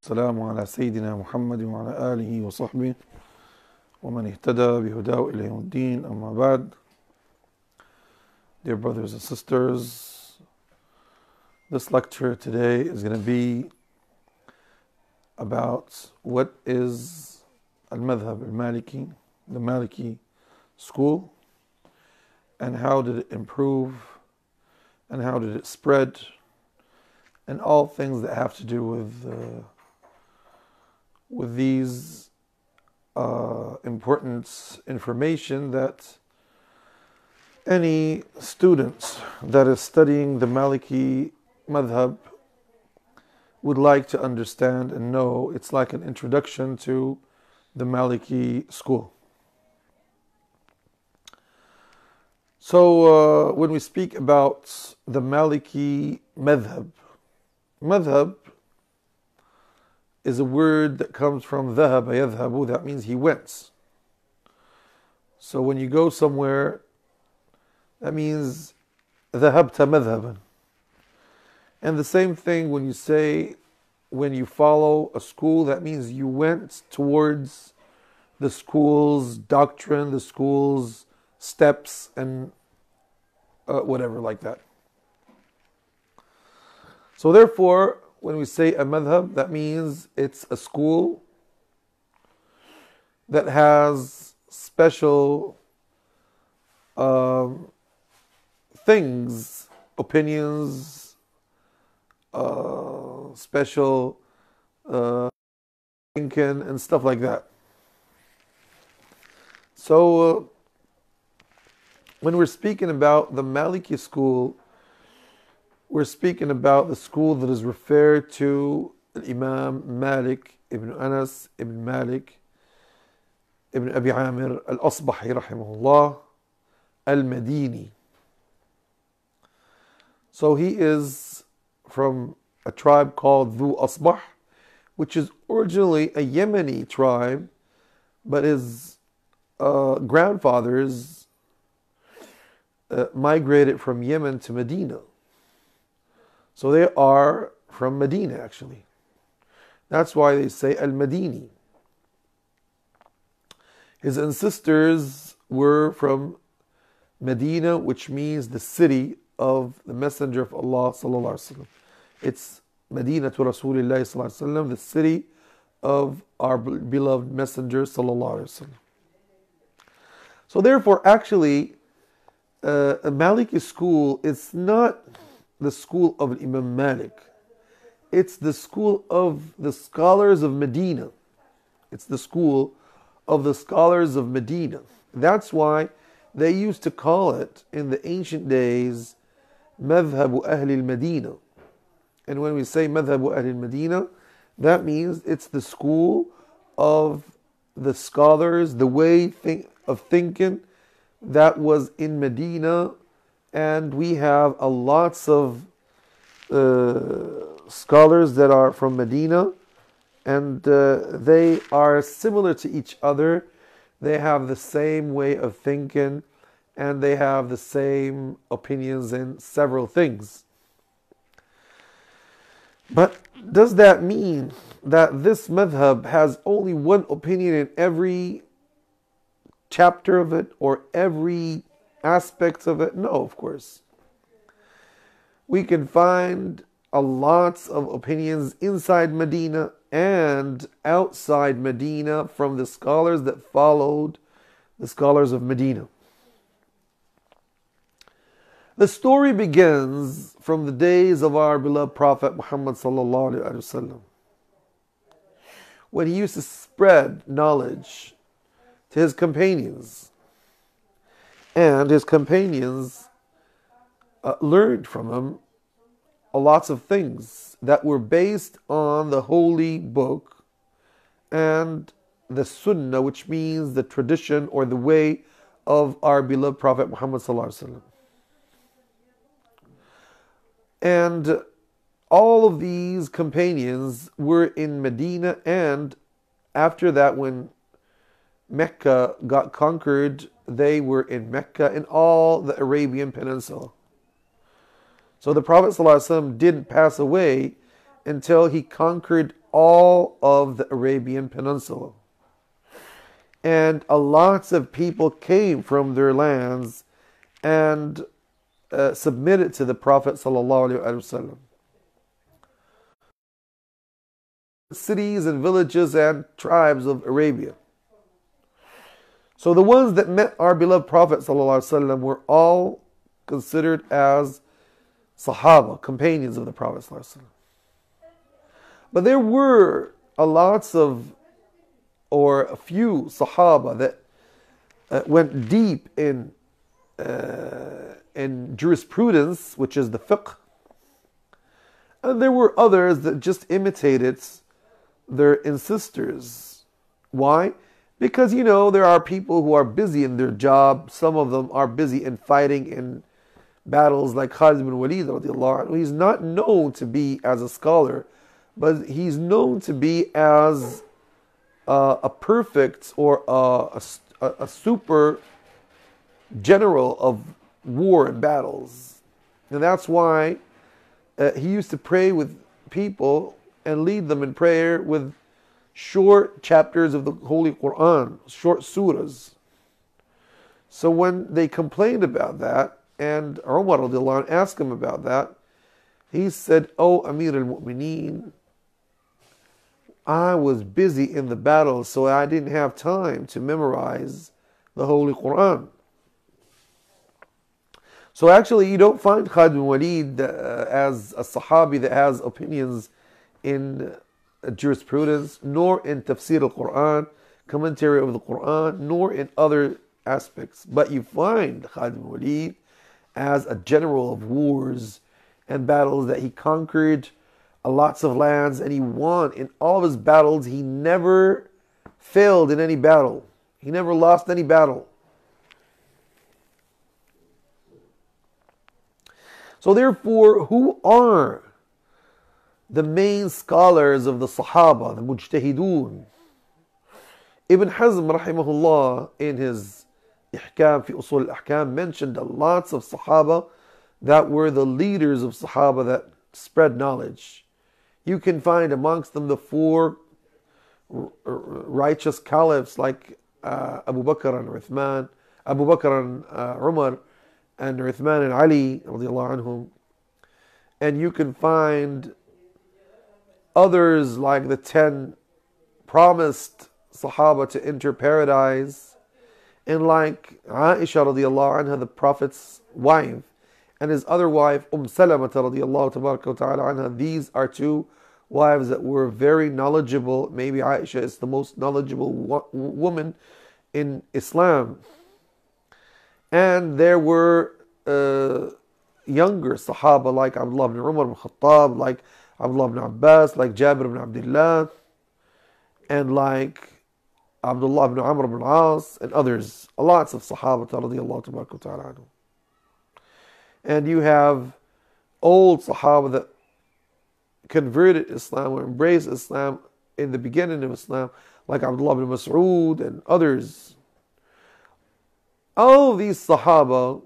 السلام على سيدنا محمد وعلى آله وصحبه ومن اهتدى بهداه إلى يوم الدين أما بعد. Dear brothers and sisters, this lecture today is going to be about what is al-madhab al-Maliki, the Maliki school, and how did it improve, and how did it spread, and all things that have to do with these important information that any student that is studying the Maliki madhab would like to understand and know. It's like an introduction to the Maliki school. So when we speak about the Maliki madhab, madhab is a word that comes from dhahaba yadhhabu, that means he went. So when you go somewhere, that means dhahabta madhaban. And the same thing when you say, when you follow a school, that means you went towards the school's doctrine, the school's steps, and whatever like that. So therefore, when we say a madhab, that means it's a school that has special things, opinions, special thinking, and stuff like that. So when we're speaking about the Maliki school, we're speaking about the school that is referred to Imam Malik ibn Anas ibn Malik ibn Abi Amir al-Asbahi rahimahullah al-Madini. So he is from a tribe called Dhu Asbah, which is originally a Yemeni tribe, but his grandfathers migrated from Yemen to Medina. So they are from Medina, actually. That's why they say Al-Madini. His ancestors were from Medina, which means the city of the Messenger of Allah sallallahu alaihi wasallam. It's Madinah to Rasulullah sallallahu alaihi wasallam, the city of our beloved Messenger sallallahu alaihi wasallam. So therefore, actually, a Maliki school, it's not the school of Imam Malik. It's the school of the scholars of Medina. It's the school of the scholars of Medina. That's why they used to call it in the ancient days Madhhabu Ahli al-Madina. And when we say Madhhabu Ahli al-Madina, that means it's the school of the scholars, the way of thinking that was in Medina. And we have lots of scholars that are from Medina, and they are similar to each other. They have the same way of thinking, and they have the same opinions in several things. But does that mean that this madhab has only one opinion in every chapter of it or every aspects of it? No, of course. We can find a lots of opinions inside Medina and outside Medina from the scholars that followed the scholars of Medina. The story begins from the days of our beloved Prophet Muhammad sallallahu alaihi wasallam, when he used to spread knowledge to his companions. And his companions learned from him lots of things that were based on the holy book and the sunnah, which means the tradition or the way of our beloved Prophet Muhammad sallallahu alaihi wasallam. And all of these companions were in Medina, and after that, when Mecca got conquered, they were in Mecca and all the Arabian Peninsula. So the Prophet ﷺ didn't pass away until he conquered all of the Arabian Peninsula. And lots of people came from their lands and submitted to the Prophet ﷺ. Cities and villages and tribes of Arabia. So the ones that met our beloved Prophet ﷺ were all considered as Sahaba, companions of the Prophet ﷺ. But there were a few Sahaba that went deep in jurisprudence, which is the fiqh. And there were others that just imitated their ancestors. Why? Because, there are people who are busy in their job. Some of them are busy in fighting in battles like Khalid bin Walid radiallahu anhu. He's not known to be as a scholar, but he's known to be as a perfect or a super general of war and battles. And that's why he used to pray with people and lead them in prayer with short chapters of the Holy Quran, short surahs. So when they complained about that, and Umar radiallahu anhu asked him about that, he said, "Oh Amir al-Mu'mineen, I was busy in the battle, so I didn't have time to memorize the Holy Quran." So actually, you don't find Khalid bin Walid as a Sahabi that has opinions in jurisprudence, nor in tafsir al-Quran, commentary of the Quran, nor in other aspects. But you find Khalid bin Walid as a general of wars and battles, that he conquered lots of lands and he won in all of his battles. He never failed in any battle. He never lost any battle. So therefore, who are the main scholars of the Sahaba, the Mujtahidun? Ibn Hazm rahimahullah in his Ihkam fi Usul al-Ahkam mentioned lots of Sahaba that were the leaders of Sahaba that spread knowledge. You can find amongst them the four righteous caliphs like Abu Bakr and Uthman, Abu Bakr and Umar, and Uthman and Ali radiallahu anhum. And you can find others like the 10 promised Sahaba to enter paradise, and like Aisha radiallahu anha, the Prophet's wife, and his other wife, Salama radiallahu ta'ala anha. These are two wives that were very knowledgeable. Maybe Aisha is the most knowledgeable woman in Islam. And there were younger Sahaba like Abdullah ibn Umar ibn Khattab, like Abdullah ibn Abbas, like Jabir ibn Abdullah, and like Abdullah ibn Amr ibn As, and others. Lots of Sahaba radiallahu ta'ala anhu. And you have old Sahaba that converted Islam or embraced Islam in the beginning of Islam, like Abdullah ibn Mas'ud and others. All of these Sahaba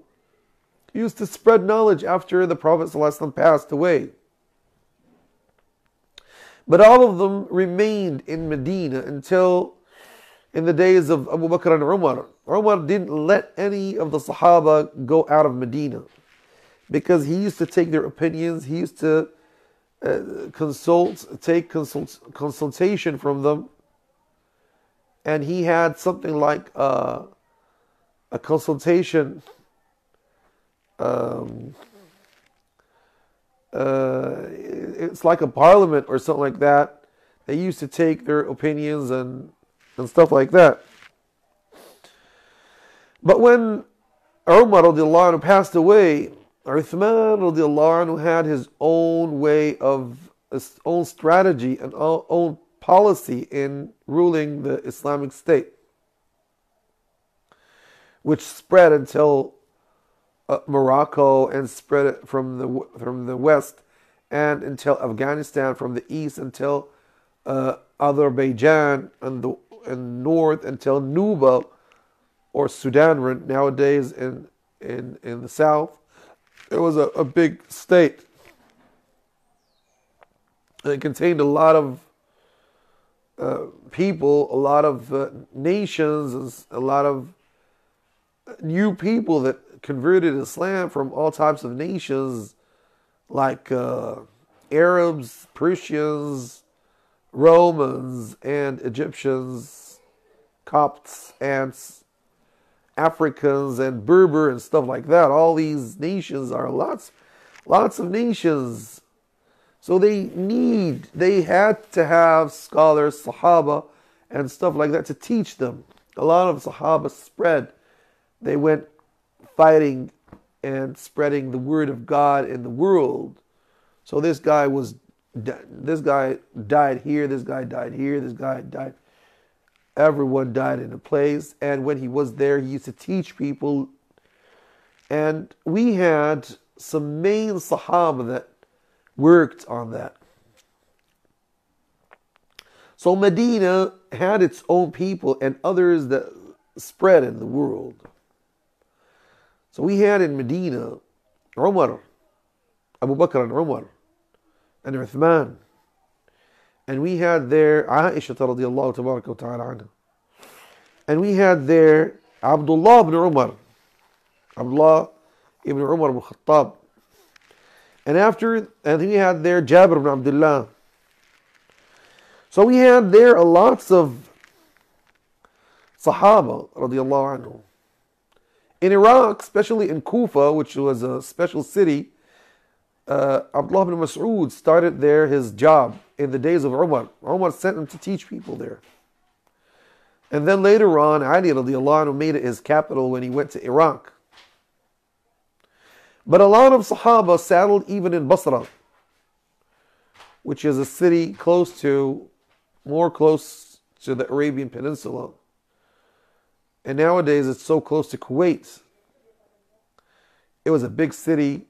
used to spread knowledge after the Prophet ﷺ passed away. But all of them remained in Medina until in the days of Abu Bakr and Umar. Umar didn't let any of the Sahaba go out of Medina, because he used to take their opinions, he used to take consultation from them, and he had something like a consultation. It's like a parliament or something like that. They used to take their opinions and stuff like that. But when Umar radiallahu anhu passed away, Uthman radiallahu anhu had his own way of, his own strategy and own policy in ruling the Islamic State, which spread until Morocco, and spread it from the west, and until Afghanistan, from the east until Azerbaijan, and north until Nuba or Sudan nowadays in the south. It was a big state. It contained a lot of people, a lot of nations, a lot of new people that converted Islam from all types of nations, like Arabs, Persians, Romans, and Egyptians, Copts, and Africans, and Berber, and stuff like that. All these nations are lots of nations. So they had to have scholars, Sahaba, and stuff like that to teach them. A lot of Sahaba spread. They went fighting and spreading the word of God in the world. So this guy died here, this guy died here, this guy died. Everyone died in a place. And when he was there, he used to teach people. And we had some main Sahaba that worked on that. So Medina had its own people and others that spread in the world. So we had in Medina Umar, Abu Bakr and Umar, and Uthman. And we had there Aisha radiallahu tabaraka ta'ala anha. And we had there Abdullah ibn Umar, Abdullah ibn Umar ibn Khattab. And we had there Jabir ibn Abdullah. So we had there lots of Sahaba radiallahu anhu. In Iraq, especially in Kufa, which was a special city, Abdullah ibn Mas'ud started there his job in the days of Umar. Umar sent him to teach people there. And then later on, Ali radiallahu anhu made it his capital when he went to Iraq. But a lot of Sahaba settled even in Basra, which is a city more close to the Arabian Peninsula. And nowadays it's so close to Kuwait. It was a big city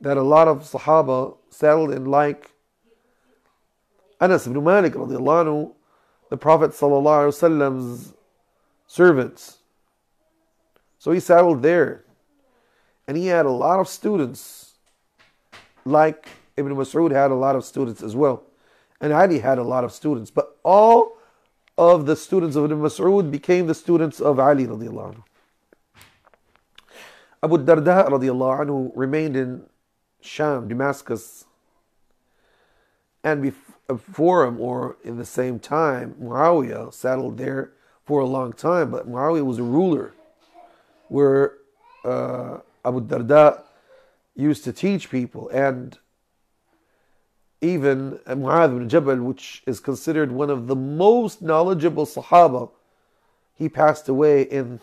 that a lot of Sahaba settled in, like Anas ibn Malik radiallahu anhu, the Prophet sallallahu alaihi wasallam's servant. So he settled there. And he had a lot of students, like Ibn Mas'ud had a lot of students as well. And Ali had a lot of students. But all of the students of Ibn Mas'ud became the students of Ali radiallahu anhu. Abu Darda radiallahu anhu remained in Sham, Damascus. And before him, or in the same time, Muawiyah settled there for a long time. But Muawiyah was a ruler where Abu Darda used to teach people. And even Mu'adh ibn Jabal, which is considered one of the most knowledgeable Sahaba, he passed away in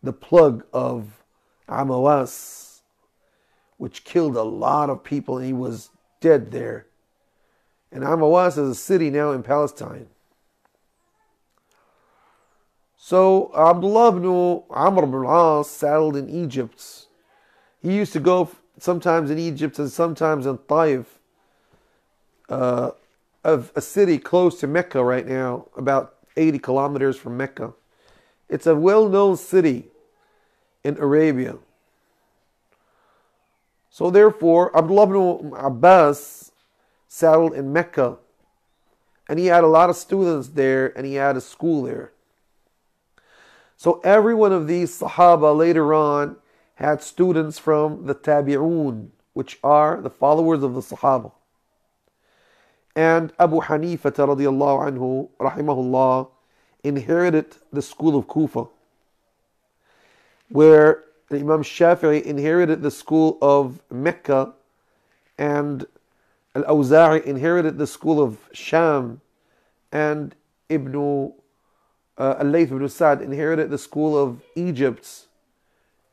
the plague of Amawas, which killed a lot of people, and he was dead there. And Amawas is a city now in Palestine. So Abdullah ibn Amr ibn al-As settled in Egypt. He used to go sometimes in Egypt and sometimes in Taif, of a city close to Mecca right now, about 80 kilometers from Mecca. It's a well-known city in Arabia. So therefore, Abdullah ibn Abbas settled in Mecca, and he had a lot of students there, and he had a school there. So every one of these Sahaba later on had students from the Tabi'un, which are the followers of the Sahaba. And Abu Hanifa radiallahu anhu, rahimahullah, inherited the school of Kufa, where Imam Shafi'i inherited the school of Mecca, and Al-Awza'i inherited the school of Sham, and Al-Layth ibn Sa'd inherited the school of Egypt,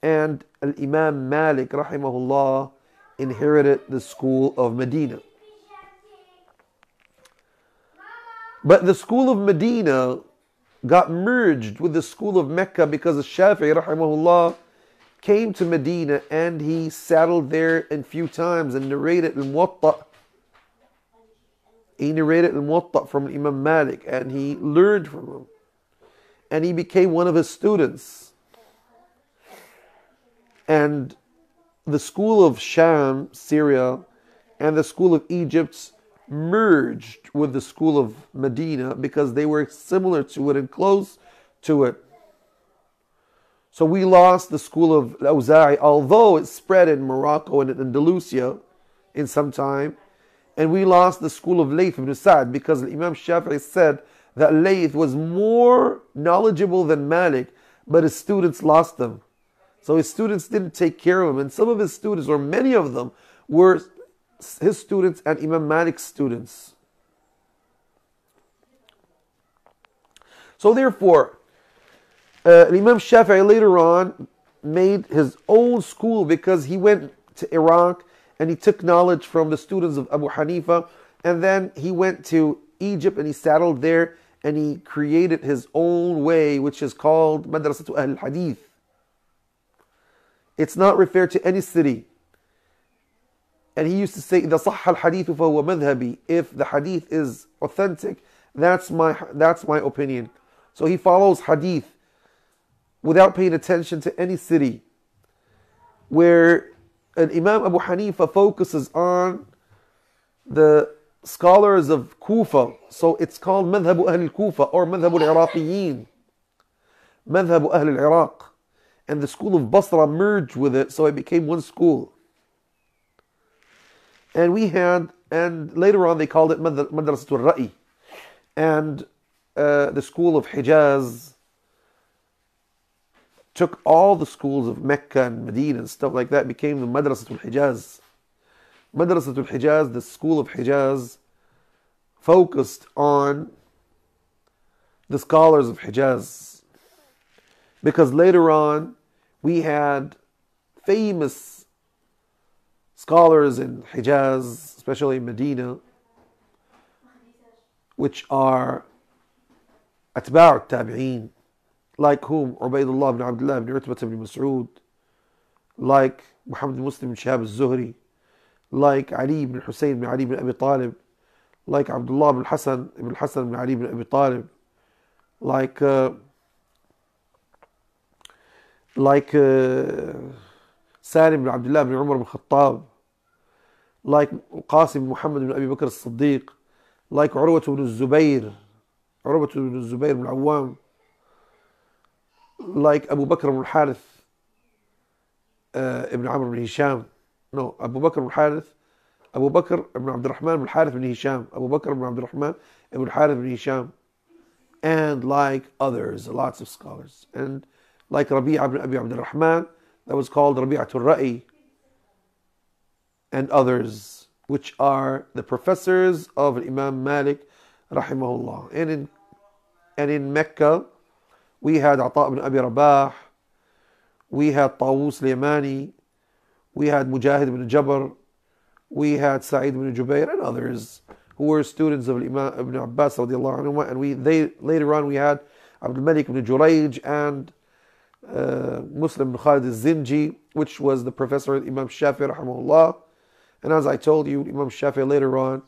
and Imam Malik rahimahullah inherited the school of Medina. But the school of Medina got merged with the school of Mecca because the Shafi'i rahimahullah came to Medina and he settled there a few times and narrated al-Muwatta. He narrated al-Muwatta from Imam Malik, and he learned from him. And he became one of his students. And the school of Sham, Syria, and the school of Egypt merged with the school of Medina because they were similar to it and close to it. So we lost the school of Al-Awza'i, although it spread in Morocco and in Andalusia in some time. And we lost the school of Layth ibn Sa'd because Imam Shafi'i said that Layth was more knowledgeable than Malik, but his students lost them. So his students didn't take care of him. And some of his students, or many of them, were his students and Imam Malik's students. So therefore, Imam Shafi'i later on made his own school because he went to Iraq and he took knowledge from the students of Abu Hanifa, and then he went to Egypt and he settled there and he created his own way, which is called Madrasatu Ahl al-Hadith. It's not referred to any city. And he used to say, إِذَا صَحَّ الْحَدِيثُ فَهُوَ مَذْهَبِي. If the hadith is authentic, that's my opinion. So he follows hadith without paying attention to any city. Where an Imam Abu Hanifa focuses on the scholars of Kufa. So it's called Madhab Ahl al-Kufa or Madhab al-Iraqiyin. Madhab Ahl al-Iraq. And the school of Basra merged with it, so it became one school. And later on they called it Madrasatul Ra'i. And the school of Hijaz took all the schools of Mecca and Medina and stuff like that, became the Madrasatul Hijaz. Madrasatul Hijaz, the school of Hijaz, focused on the scholars of Hijaz. Because later on, we had famous scholars in Hijaz, especially in Medina, which are Atba' al-Tabi'een, like whom? Ubaydullah ibn Abdullah ibn Utbah ibn Mas'ud, like Muhammad Muslim ibn Shihab al-Zuhri, like Ali ibn Hussein ibn Ali ibn Abi Talib, like Abdullah ibn Hassan ibn Ali ibn Abi Talib, like Salim ibn Abdullah ibn Umar ibn Khattab, like Qasim ibn Muhammad ibn Abi Bakr al-Siddiq, like Urwa ibn Zubayr ibn Awwam, like Abu Bakr ibn al-Harith ibn Amr ibn Hisham. No, Abu Bakr ibn Abdurrahman ibn al-Harith ibn Hisham. Abu Bakr ibn Abdurrahman ibn al-Harith ibn Hisham. And like others, lots of scholars. And like Rabi'a ibn Abi Abdurrahman, that was called Rabi'atul Ra'i. And others, which are the professors of Imam Malik, rahimahullah. And in Mecca, we had Ata ibn Abi Rabah, we had Tawus al-Yamani, we had Mujahid ibn Jabr, we had Sa'id ibn Jubayr, and others who were students of Imam ibn Abbas radiallahu anhu. And later on we had Abdul Malik ibn Jurayj and Muslim ibn Khalid al-Zinji, which was the professor of Imam Shafi'i rahimahullah. And as I told you, Imam Shafi'i later on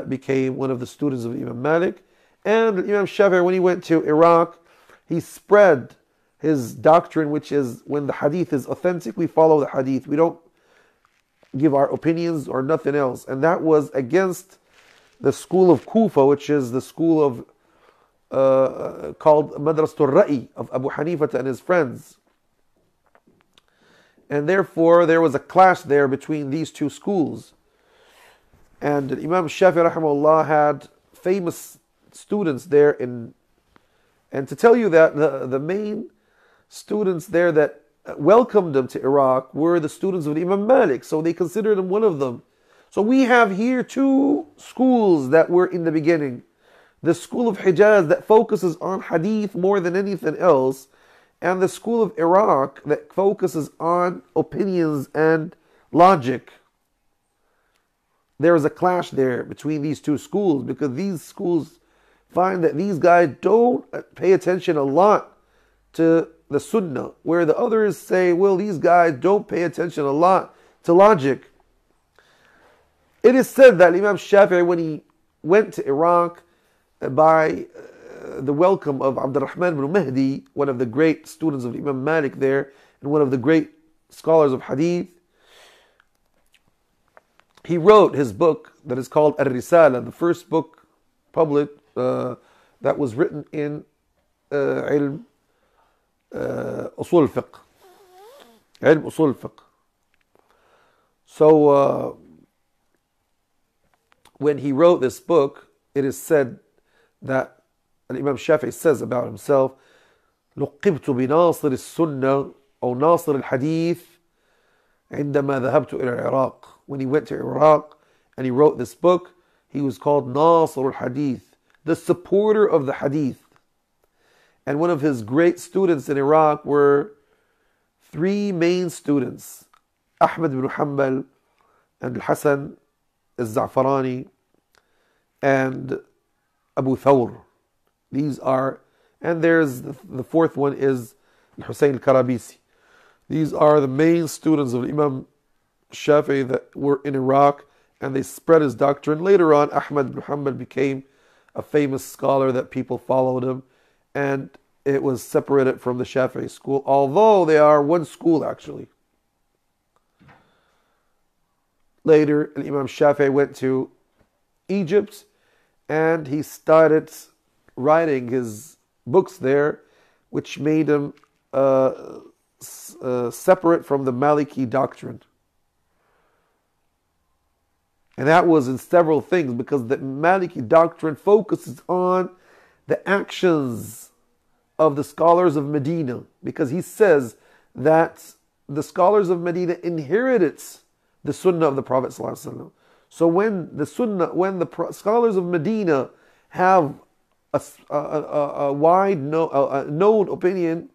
became one of the students of Imam Malik. And Imam Shafi'i, when he went to Iraq, he spread his doctrine, which is when the hadith is authentic, we follow the hadith. We don't give our opinions or nothing else. And that was against the school of Kufa, which is the school of called Madrasatul Ra'i of Abu Hanifa and his friends. And therefore there was a clash there between these two schools. And Imam Shafi'i rahimahullah had famous students there and to tell you that the main students there that welcomed him to Iraq were the students of Imam Malik, so they considered him one of them. So we have here two schools that were in the beginning. The school of Hijaz that focuses on hadith more than anything else, and the school of Iraq that focuses on opinions and logic. There is a clash there between these two schools because these schools find that these guys don't pay attention a lot to the Sunnah, where the others say, well, these guys don't pay attention a lot to logic. It is said that Imam Shafi'i, when he went to Iraq by the welcome of Abdurrahman ibn Mahdi, one of the great students of Imam Malik there, and one of the great scholars of hadith, he wrote his book, that is called Al-Risala, the first book published that was written in ilm usul al-fiqh. Ilm usul al-fiqh. So when he wrote this book, it is said that Imam Shafi'i says about himself, لقبت بناصر السنة أو ناصر الحديث عندما ذهبت إلى العراق. When he went to Iraq and he wrote this book, he was called Nasr al-Hadith, the supporter of the Hadith. And one of his great students in Iraq were three main students, Ahmad ibn Hanbal and Hassan al-Za'farani and Abu Thawr. These are, and there's the fourth one is Hussein al-Karabisi. These are the main students of Imam Shafi'i that were in Iraq, and they spread his doctrine. Later on, Ahmad ibn Hanbal became a famous scholar that people followed him, and it was separated from the Shafi'i school, although they are one school actually. Later, Imam Shafi'i went to Egypt, and he started writing his books there, which made him separate from the Maliki doctrine. And that was in several things, because the Maliki doctrine focuses on the actions of the scholars of Medina, because he says that the scholars of Medina inherited the Sunnah of the Prophet ﷺ. So when the scholars of Medina have a wide known opinion,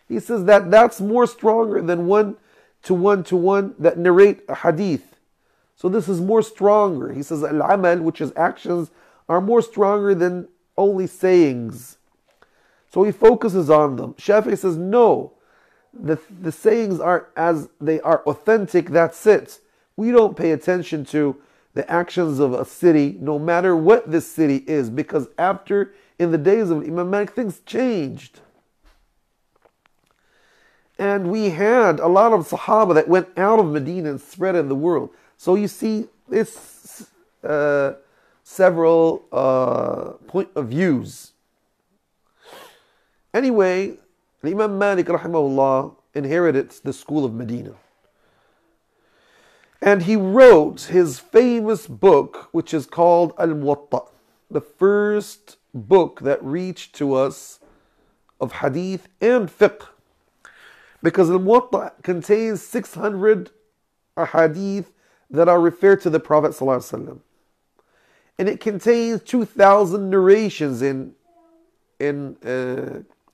he says that that's more stronger than one to one that narrate a hadith. So this is more stronger. He says al-amal, which is actions, are more stronger than only sayings. So he focuses on them. Shafi'i says no, the sayings are as they are authentic, that's it. We don't pay attention to the actions of a city, no matter what this city is, because in the days of Imam Malik, things changed. And we had a lot of Sahaba that went out of Medina and spread in the world. So you see, it's several point of views. Anyway, Imam Malik rahimahullah inherited the school of Medina. And he wrote his famous book, which is called Al-Muwatta, the first book that reached to us of hadith and fiqh. Because Al-Muwatta contains 600 hadith that are referred to the Prophet ﷺ. And it contains 2,000 narrations in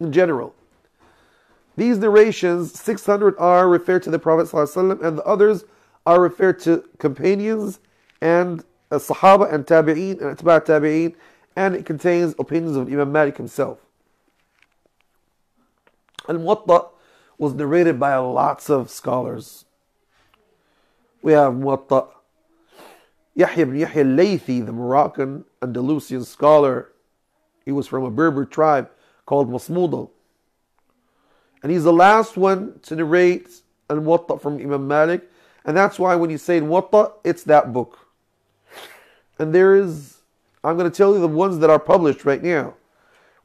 general. These narrations, 600 are referred to the Prophet ﷺ, and the others are referred to companions and Sahaba and Tabi'een and Atba' Tabi'een, and it contains opinions of Imam Malik himself. Al-Muwatta was narrated by lots of scholars. We have Muwatta Yahya ibn Yahya al-Laythi, the Moroccan Andalusian scholar. He was from a Berber tribe called Masmudal. And he's the last one to narrate Al-Muwatta from Imam Malik. And that's why when you say Muwatta, it's that book. And I'm going to tell you the ones that are published right now.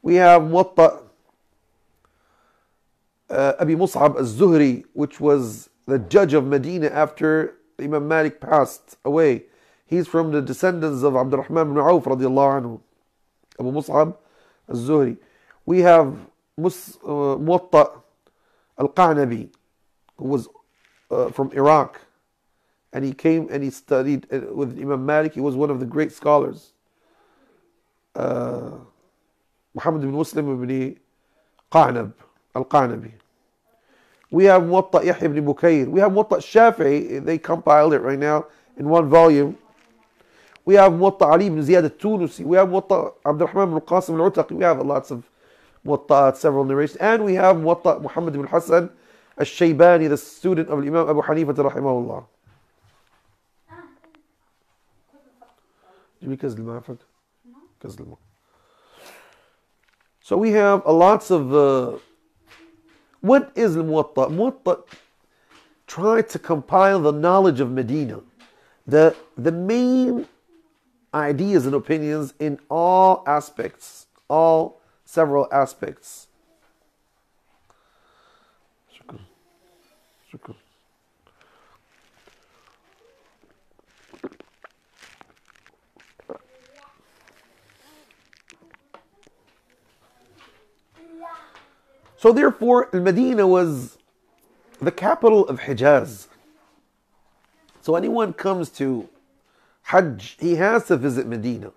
We have Muwatta Abi Mus'ab al-Zuhri, which was the judge of Medina after Imam Malik passed away. He's from the descendants of Abdurrahman ibn Auf radiallahu anhu. Abu Mus'ab al-Zuhri. We have Muwatta al-Qanabi, who was from Iraq. And he came and he studied with Imam Malik. He was one of the great scholars. Muhammad ibn Muslim ibn Qanab, al-Qanabi. We have Muwatta Yahya ibn Bukayr. We have Muwatta Shafi'i. They compiled it right now in one volume. We have Muwatta Ali ibn Ziyad al-Tunusi. We have Muwatta Abdurrahman ibn Qasim al-Utaqi. We have lots of Muwatta, several narrations. And we have Muwatta Muhammad ibn Hassan al-Shaybani, the student of Imam Abu Hanifa rahimahullah. So we have lots of what is Al-Muwatta? Muwatta tried to compile the knowledge of Medina. The main ideas and opinions in all aspects, all several aspects. Shukr. Shukr. So therefore, Medina was the capital of Hijaz. So anyone comes to Hajj, he has to visit Medina.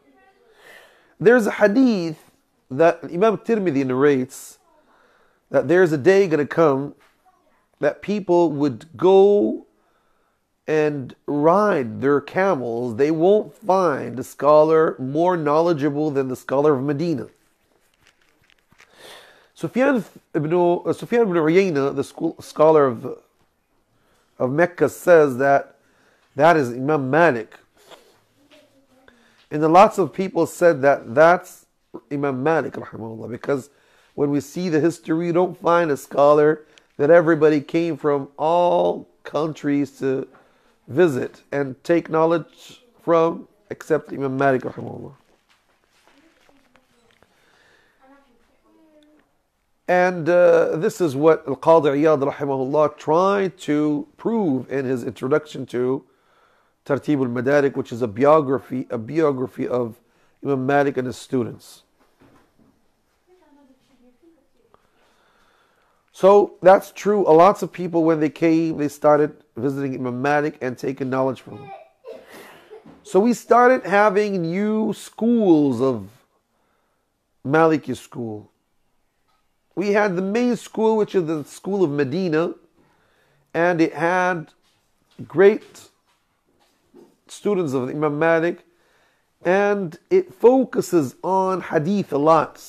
There's a hadith that Imam Tirmidhi narrates that there's a day going to come that people would go and ride their camels. They won't find a scholar more knowledgeable than the scholar of Medina. Sufyan ibn Uyayna, the scholar of Mecca, says that is Imam Malik. And then lots of people said that that's Imam Malik, rahimahullah, because when we see the history, you don't find a scholar that everybody came from all countries to visit and take knowledge from, except Imam Malik, rahimahullah. And this is what Al-Qadi Iyad rahimahullah tried to prove in his introduction to Tartib al-Madarik, which is a biography of Imam Malik and his students. So that's true. Lots of people, when they came, they started visiting Imam Malik and taking knowledge from him. So we started having new schools of Maliki school. We had the main school, which is the school of Medina, and it had great students of Imam Malik, and it focuses on hadith a lot.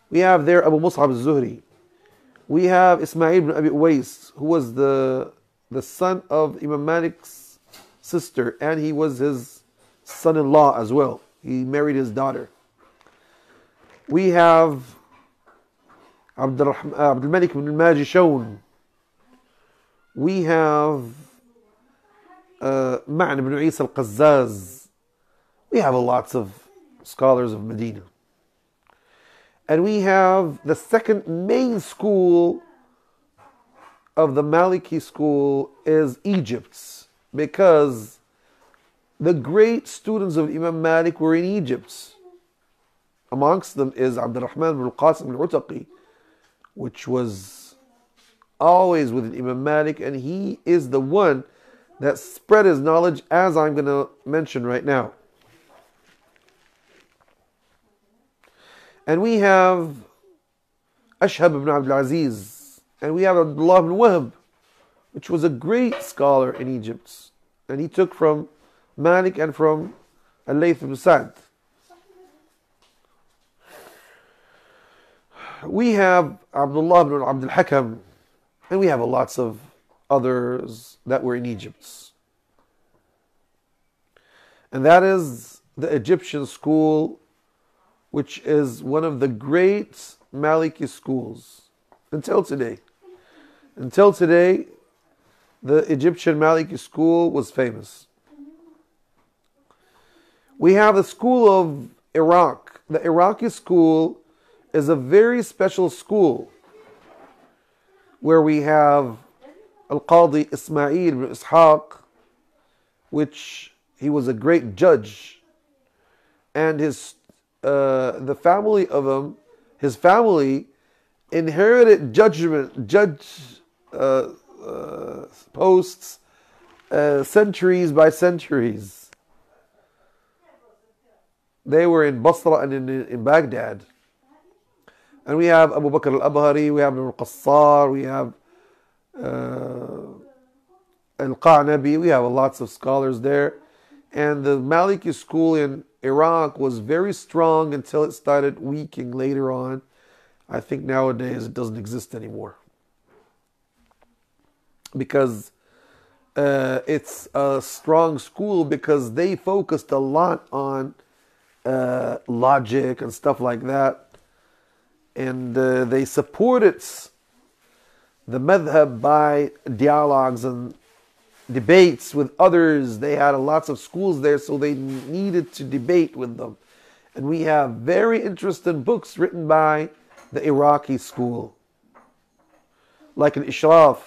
We have there Abu Mus'ab al-Zuhri. We have Ismail ibn Abi Uwais, who was the son of Imam Malik's sister, and he was his son-in-law as well. He married his daughter. We have Abdul Malik ibn al-Majishun. We have Ma'an ibn Isa al-Qazzaz. We have lots of scholars of Medina. And we have the second main school of the Maliki school is Egypt, because the great students of Imam Malik were in Egypt. Amongst them is Abdurrahman ibn al-Qasim al-Utaqi, which was always with Imam Malik, and he is the one that spread his knowledge, as I'm going to mention right now. And we have Ashhab ibn Abdul Aziz, and we have Abdullah ibn Wahb, which was a great scholar in Egypt, and he took from Malik and from Al-Layth ibn Sa'd. We have Abdullah ibn Abdul Hakam, and we have lots of others that were in Egypt. And that is the Egyptian school, which is one of the great Maliki schools until today. Until today, the Egyptian Maliki school was famous. We have the school of Iraq. The Iraqi school is a very special school where we have Al-Qadi Ismail ibn Ishaq, which he was a great judge, and the family of him, his family inherited judge posts centuries by centuries. They were in Basra and in Baghdad. And we have Abu Bakr al-Abhari, we have Ibn al-Qassar, we have al-Qa'nabi, we have lots of scholars there. And the Maliki school in Iraq was very strong until it started weakening later on. I think nowadays it doesn't exist anymore, because it's a strong school because they focused a lot on logic and stuff like that. And they supported the madhab by dialogues and debates with others. They had lots of schools there, so they needed to debate with them. And we have very interesting books written by the Iraqi school, like Al-Ishraf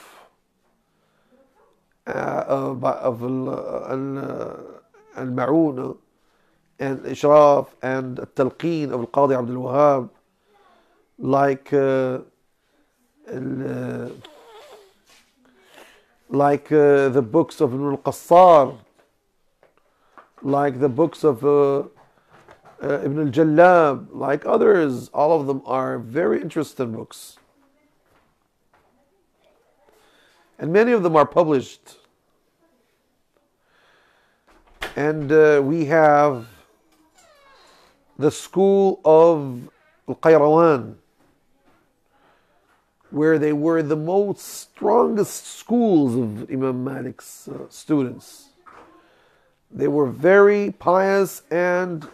of Al-Ma'un, and Ishraf and Al-Talqeen of Al-Qadi Abdul Wahab, like the books of Ibn al-Qassar, like the books of Ibn al-Jallab, like others. All of them are very interesting books. And many of them are published. And we have the school of Al-Qayrawan, where they were the most strongest schools of Imam Malik's students. They were very pious and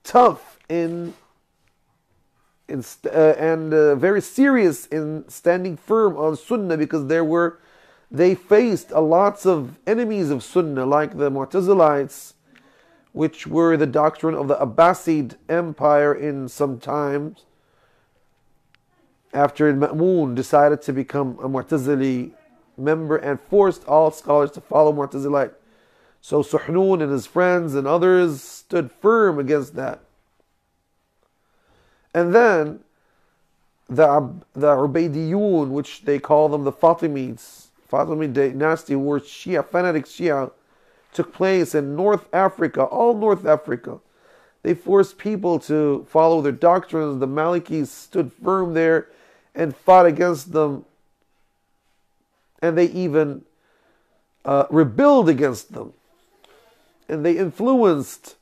tough and very serious in standing firm on Sunnah, because they faced lots of enemies of Sunnah, like the Mu'tazilites, which were the doctrine of the Abbasid Empire in some times, after Al-Ma'mun decided to become a Mu'tazili member and forced all scholars to follow Mu'tazilite. So Suhnun and his friends and others stood firm against that. And then the Ubaydiyun, which they call them the Fatimids, Fatimid dynasty, who were Shia, fanatic Shia, took place in North Africa, all North Africa. They forced people to follow their doctrines. The Malikis stood firm there and fought against them. And they even rebelled against them. And they influenced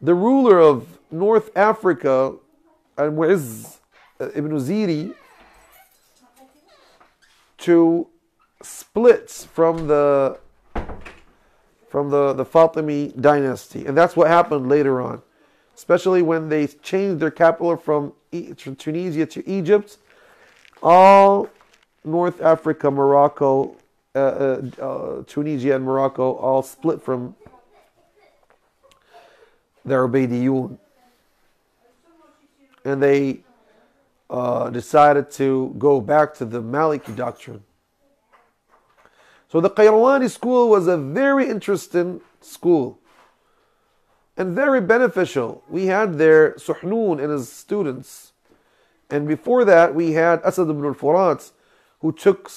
the ruler of North Africa, Al-Mu'izz ibn Ziri, to split from the Fatimi dynasty. And that's what happened later on, especially when they changed their capital from Tunisia to Egypt. All North Africa, Morocco, Tunisia and Morocco all split from the Ubaydiyun. And they decided to go back to the Maliki doctrine. So the Qayrawani school was a very interesting school and very beneficial. We had there Suhnun and his students. And before that, we had Asad ibn al-Furat, who took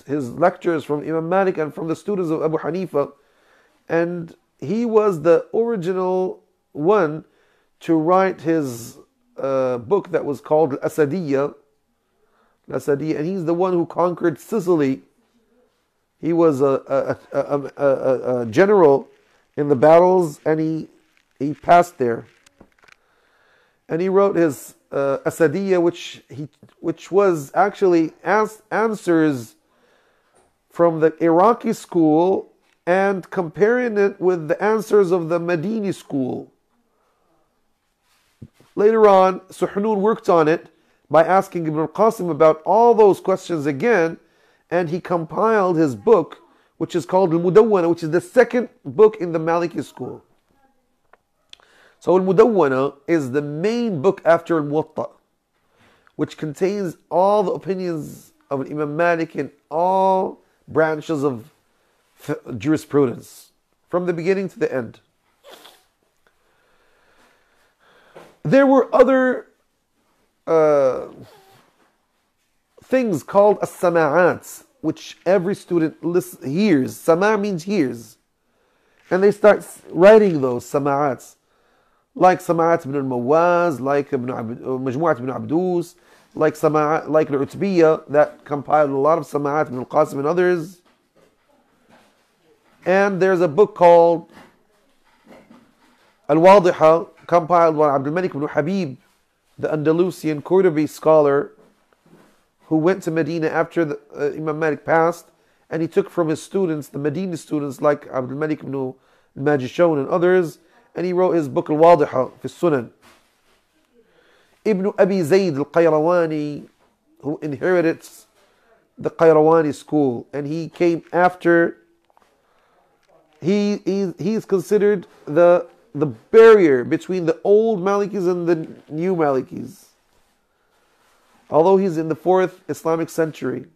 his lectures from Imam Malik and from the students of Abu Hanifa. And he was the original one to write his book that was called Al-Asadiyya. And he's the one who conquered Sicily. He was a general in the battles, and he passed there. And he wrote his Asadiyya, which was actually answers from the Iraqi school and comparing it with the answers of the Madini school. Later on, Suhnun worked on it by asking Ibn al-Qasim about all those questions again, and he compiled his book, which is called Al-Mudawwana, which is the second book in the Maliki school. So Al-Mudawwana is the main book after Al-Muwatta, which contains all the opinions of Imam Malik in all branches of jurisprudence, from the beginning to the end. There were other things called as-sama'at, which every student hears. Sama' means hears. And they start writing those sama'ats, like Sama'at ibn al-Mawaz, like Majmu'at ibn Abdus, like Sama'at, like al-Utbiyya, that compiled a lot of Sama'at ibn al-Qasim and others. And there's a book called Al-Wadiha, compiled by Abdul Malik ibn Habib, the Andalusian Cordobi scholar, who went to Medina after Imam Malik passed, and he took from his students, the Medina students, like Abdul Malik ibn Majishon and others, and he wrote his book Al-Wadiha fi Sunan. Ibn Abi Zayd al-Qayrawani, who inherited the Qayrawani school, and he came after. He's considered the barrier between the old Malikis and the new Malikis. Although he's in the 4th Islamic century.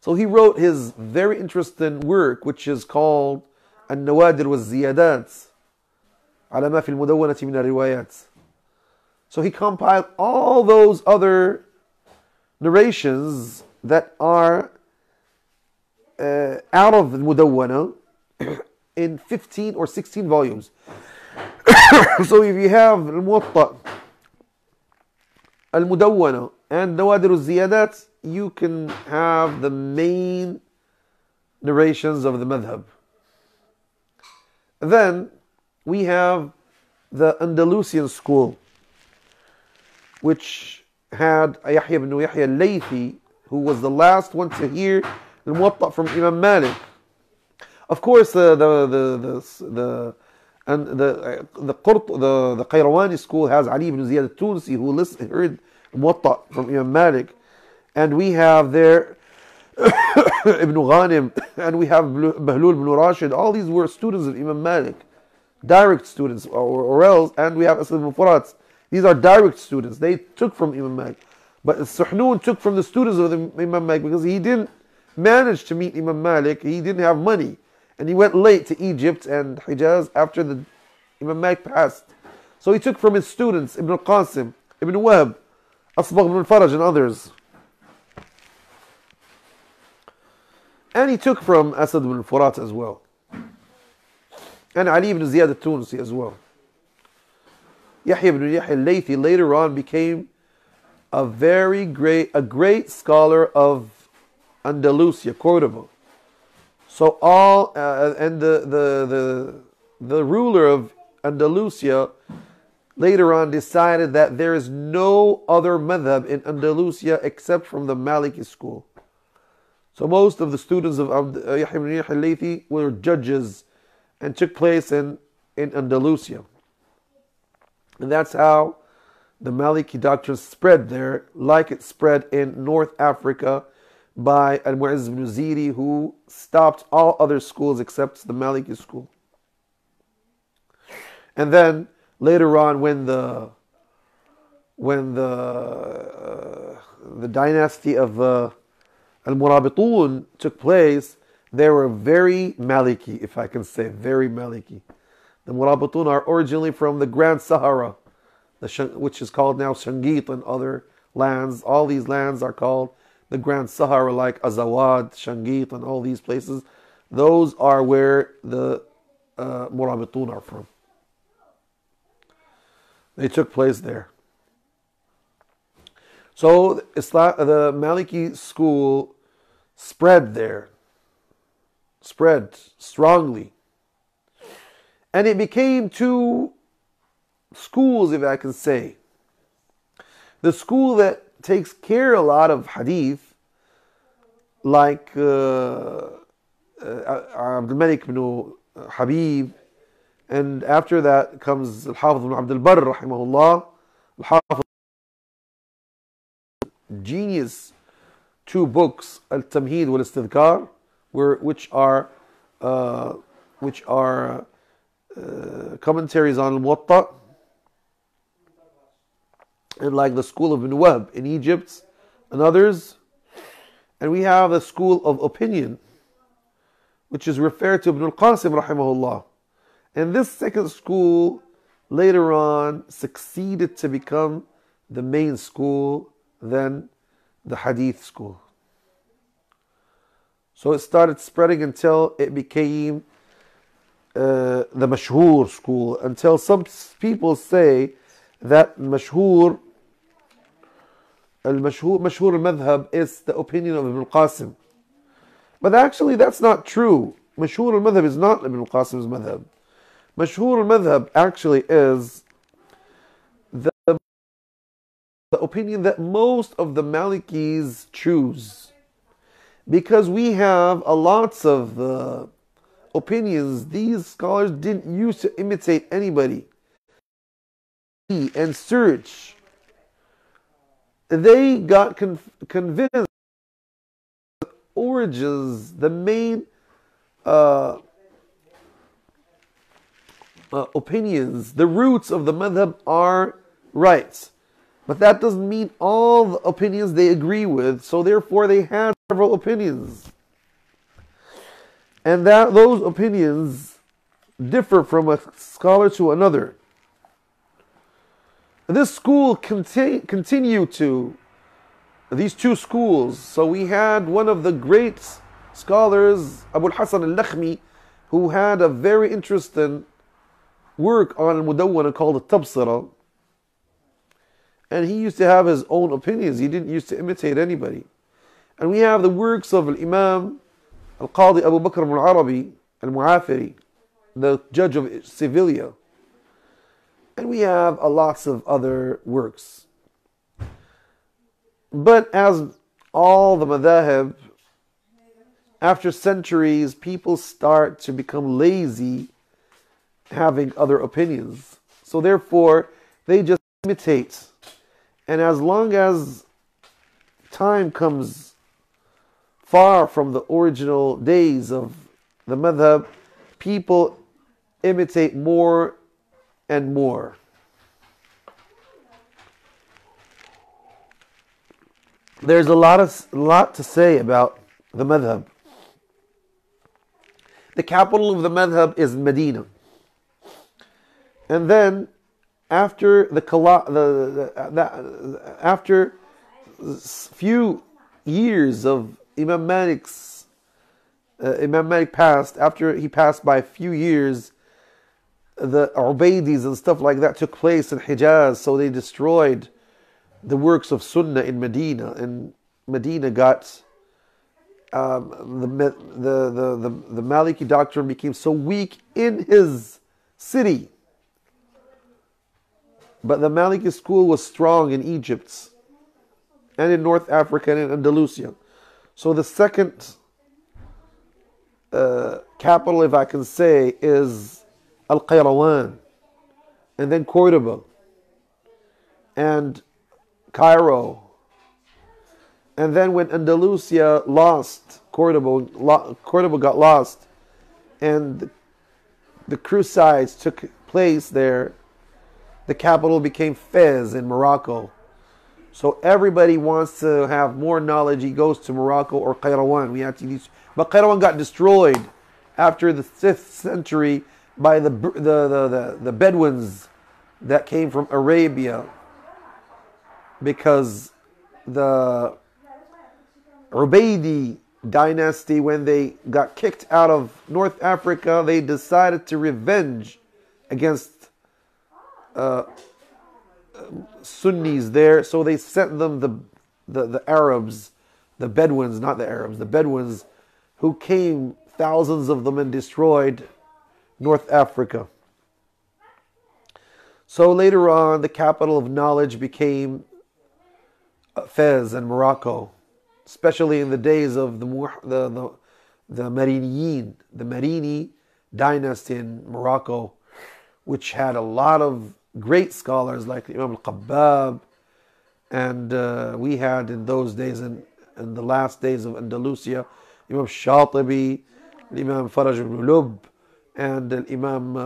So he wrote his very interesting work, which is called النوادر والزيادات على ما في المدونة من الروايات. So he compiled all those other narrations that are out of the Mudawwana in 15 or 16 volumes. So if you have Al-Muwatta, Al-Mudawwana, and Nawadir al-Ziyadat, you can have the main narrations of the madhab. Then we have the Andalusian school, which had Yahya ibn Yahya al-Laythi, who was the last one to hear Al-Muwatta from Imam Malik. Of course, the Qayrawani school has Ali ibn Ziyad al-Tunsi, who heard Muwatta from Imam Malik, and we have there Ibn Ghanim, and we have Bahlul ibn Rashid. All these were students of Imam Malik, direct students, or else, and we have Asad ibn Furat. These are direct students. They took from Imam Malik. But Suhnun took from the students of Imam Malik because he didn't manage to meet Imam Malik. He didn't have money. And he went late to Egypt and Hijaz after the Imam Malik passed. So he took from his students, Ibn al-Qasim, Ibn Wahb, Asbagh ibn al-Faraj, and others. And he took from Asad ibn al-Furat as well. And Ali ibn Ziyad al-Tunsi as well. Yahya ibn Yahya al-Laythi later on became a great scholar of Andalusia, Cordoba. So and the ruler of Andalusia later on decided that there is no other madhab in Andalusia except from the Maliki school. So most of the students of Yahya ibn Yahya al-Laythi were judges and took place in Andalusia. And that's how the Maliki doctrine spread there, like it spread in North Africa by Al-Mu'izz ibn Ziri, who stopped all other schools except the Maliki school. And then later on, when the dynasty of Al-Murabitun took place, they were very Maliki, if I can say, very Maliki. The Murabitun are originally from the Grand Sahara, which is called now Shangit and other lands. All these lands are called the Grand Sahara, like Azawad, Shangit, and all these places. Those are where the Murabitun are from. They took place there. So the Maliki school spread there, spread strongly. And it became two schools, if I can say. The school that takes care a lot of hadith, like Abdul Malik ibn Habib, and after that comes Al-Hafiz ibn Abdul Barr, rahimahullah. Al-Hafiz, genius, 2 books, Al-Tamheed wal-Istidhkar, which are commentaries on Al-Muwatta, and like the school of Ibn Wahb in Egypt and others. And we have the school of opinion, which is referred to Ibn al-Qasim rahimahullah. And this second school later on succeeded to become the main school, then the hadith school. So it started spreading until it became the mashhur school, until some people say that mashhur al-madhab is the opinion of Ibn al-Qasim. But actually that's not true. Mashhur al-madhab is not Ibn al-Qasim's madhab. Mashhur al-madhab actually is the opinion that most of the Malikis choose. Because we have lots of opinions, these scholars didn't used to imitate anybody and search. They got convinced origins, the main opinions, the roots of the madhab are right. But that doesn't mean all the opinions they agree with, so therefore they had several opinions. And that those opinions differ from a scholar to another. This school continued to, these two schools. So we had one of the great scholars, Abu al-Hasan al-Lakhmi, who had a very interesting work on al-Mudawwana called al-Tabsira. And he used to have his own opinions. He didn't used to imitate anybody. And we have the works of Imam Al-Qadi Abu Bakr al-Arabi al-Mu'afiri, the judge of Sevilla. And we have lots of other works. But as all the madhahib, after centuries, people start to become lazy having other opinions. So therefore, they just imitate. And as long as time comes far from the original days of the madhab, people imitate more and more. There's a lot to say about the madhab. The capital of the madhab is Medina. And then after after few years of Imam Malik passed, after he passed by a few years, the Ubaidis and stuff like that took place in Hijaz, so they destroyed the works of Sunnah in Medina, and Medina got the Maliki doctrine became so weak in his city. But the Maliki school was strong in Egypt and in North Africa and in Andalusia. So the second capital, if I can say, is Al-Qayrawan, and then Cordoba, and Cairo. And then when Andalusia lost Cordoba got lost, and the Crusades took place there, the capital became Fez in Morocco. So everybody wants to have more knowledge. He goes to Morocco or Qayrawan. But Qayrawan got destroyed after the 5th century by the Bedouins that came from Arabia, because the Ubaidi dynasty, when they got kicked out of North Africa, they decided to revenge against Sunnis there, so they sent them the Arabs, the Bedouins, not the Arabs, the Bedouins, who came, thousands of them, and destroyed North Africa. So later on, the capital of knowledge became Fez and Morocco, especially in the days of the Mariniyin, the Marini dynasty in Morocco, which had a lot of great scholars like Imam Al-Qabbab, and we had in those days, in the last days of Andalusia, Imam Shatibi, Imam Faraj ibn Lub, and Imam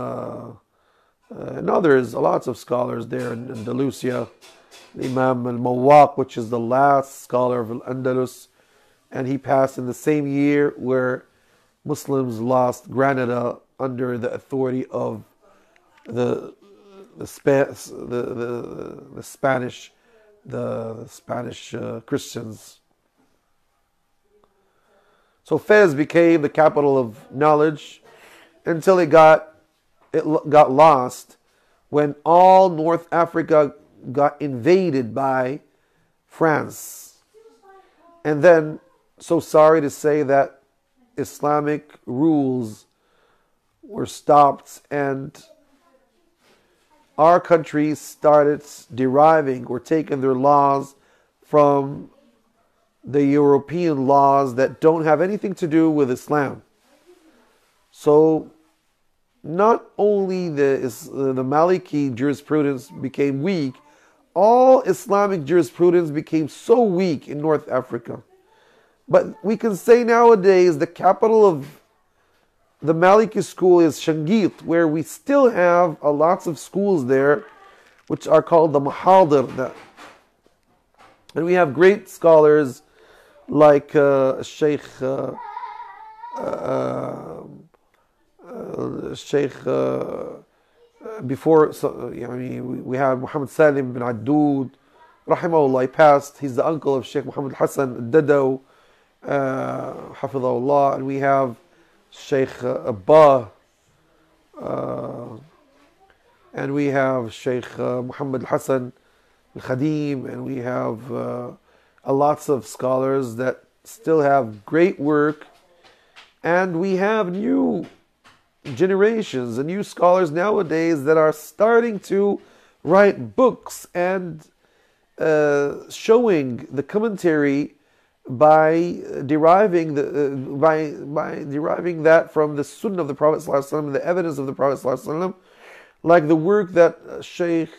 and others, lots of scholars there in Andalusia. Imam Al-Mawaq, which is the last scholar of Al-Andalus, and he passed in the same year where Muslims lost Granada under the authority of the Spanish Christians. So Fez became the capital of knowledge until it got lost when all North Africa got invaded by France. And then, so sorry to say, that Islamic rules were stopped, and our countries started deriving or taking their laws from the European laws that don't have anything to do with Islam. So not only the Maliki jurisprudence became weak, all Islamic jurisprudence became so weak in North Africa But we can say nowadays the capital of the Maliki school is Shangit, where we still have lots of schools there, which are called the Mahadir. And we have great scholars like Shaykh before, we have Muhammad Salim bin Addoud, rahimahullah, he passed. He's the uncle of Shaykh Muhammad Hassan Dadaw, hafidhahullah. And we have Shaykh Abba, and we have Shaykh Muhammad Hassan Al-Khadim, and we have lots of scholars that still have great work. And we have new generations and new scholars nowadays that are starting to write books and showing the commentary by deriving deriving that from the Sunnah of the Prophet ﷺ, the evidence of the Prophet ﷺ, like the work that Shaykh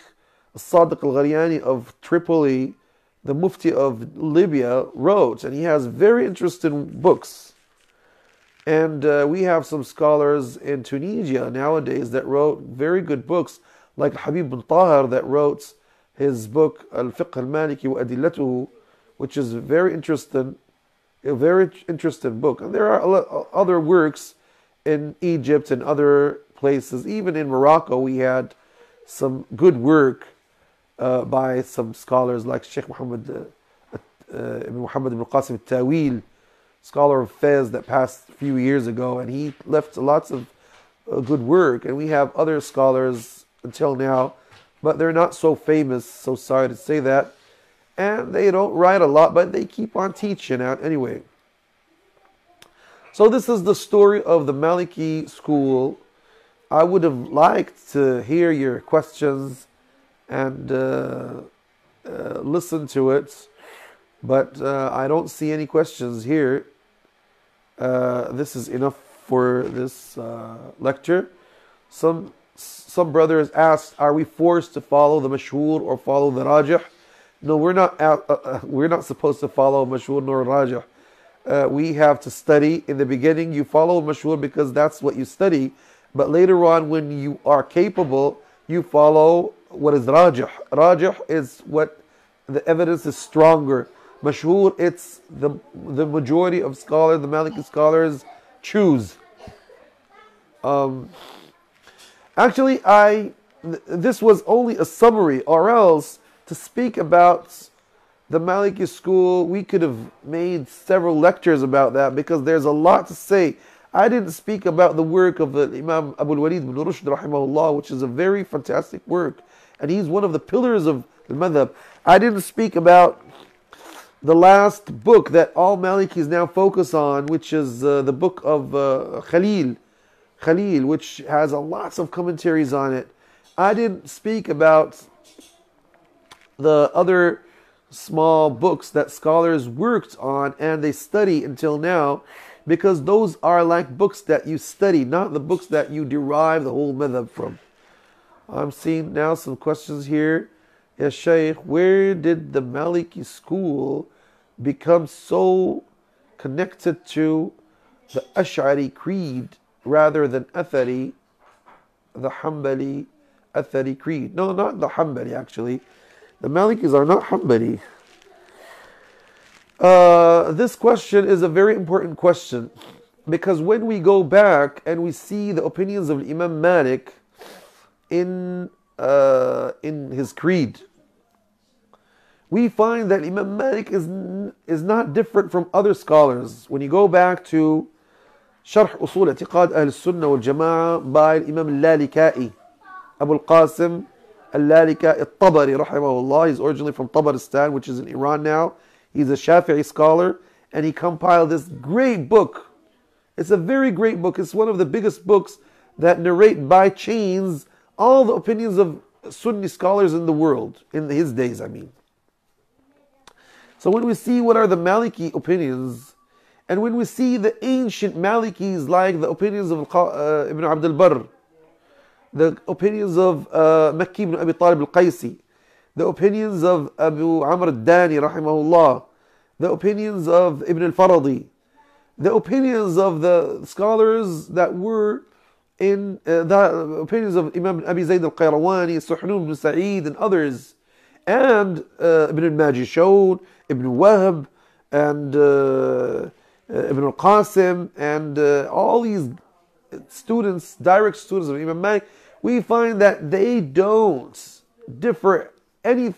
Sadiq al-Gharyani of Tripoli, the Mufti of Libya, wrote, and he has very interesting books. And we have some scholars in Tunisia nowadays that wrote very good books, like Habib bin Tahir, that wrote his book Al-Fiqh al-Maliki wa Adillatuhu, which is a very interesting book. And there are other works in Egypt and other places. Even in Morocco, we had some good work by some scholars like Sheikh Muhammad ibn Qasim al-Tawil, scholar of Fez that passed a few years ago, and he left lots of good work. And we have other scholars until now, but they're not so famous, so sorry to say that. And they don't write a lot, but they keep on teaching out anyway. So this is the story of the Maliki school. I would have liked to hear your questions and listen to it, but I don't see any questions here. This is enough for this lecture. Some brothers asked, are we forced to follow the mashhur or follow the rajih? No, we're not supposed to follow mashhur nor rajih. We have to study. In the beginning, you follow mashhur because that's what you study. But later on, when you are capable, you follow what is rajih. Rajih is what the evidence is stronger. Mashhur, it's the majority of scholars, the Maliki scholars, choose. Actually, this was only a summary, or else to speak about the Maliki school, we could have made several lectures about that because there's a lot to say. I didn't speak about the work of the Imam Abu al-Walid ibn Rushd rahimahullah, which is a very fantastic work, and he's one of the pillars of the madhab. I didn't speak about the last book that all Malikis now focus on, which is the book of Khalil, which has lots of commentaries on it. I didn't speak about the other small books that scholars worked on and they study until now, because those are like books that you study, not the books that you derive the whole madhab from. I'm seeing now some questions here. Ya Shaykh, where did the Maliki school become so connected to the Ash'ari creed rather than Athari, the Hanbali Athari creed? No, not the Hanbali actually. The Malikis are not Hanbali. This question is a very important question, because when we go back and we see the opinions of Imam Malik in his creed, we find that Imam Malik is not different from other scholars. When you go back to Sharh Usul I'tiqad Ahl Sunnah wal Jama'ah by Imam al-Lalika'i, Abu al-Qasim al-Lalika'i al-Tabari rahimahullah. He's originally from Tabaristan, which is in Iran now. He's a Shafi'i scholar, and he compiled this great book. It's a very great book. It's one of the biggest books that narrate by chains all the opinions of Sunni scholars in the world, in his days, I mean. So when we see what are the Maliki opinions, and when we see the ancient Malikis like the opinions of Ibn Abd al-Barr, the opinions of Makki ibn Abi Talib al-Qaysi, the opinions of Abu Amr al-Dani rahimahullah, the opinions of Ibn al-Faradi, the opinions of the scholars that were in the opinions of Imam Abi Zayd al-Qayrawani, Suhnun ibn Sa'id, and others, and Ibn al-Majishun, Ibn Wahb, and Ibn al-Qasim, and all these students, direct students of Imam Malik, we find that they don't differ any